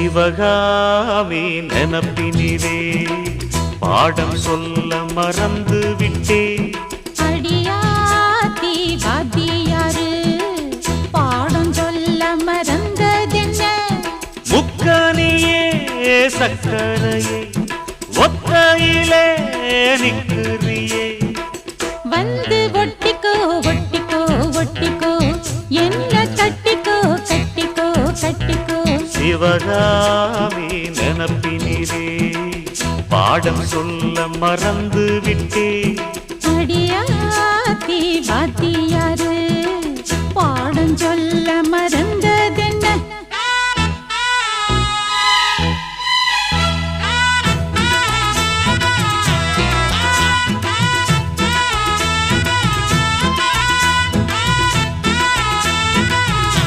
சிவகாமி நினப்பினிலே பாடம் சொல்ல மறந்து விட்டேன். அடியாத்தி வாத்தியாரு பாடம் சொல்ல மறந்ததென்ன? முக்கனியே சக்கரையே ஒத்தையிலே நிற்கிறியே. வந்து ஒட்டிக்கோ ஒட்டிக்கோ ஒட்டிக்கோ என்ன கட்டிக்கோ கட்டிக்கோ கட்டிக்கோ. சிவகாமி நினப்பினிலே பாடம் சொல்ல மறந்து விட்டேன். அடியாத்தி வாத்தியாரு பாடம் சொல்ல மறந்து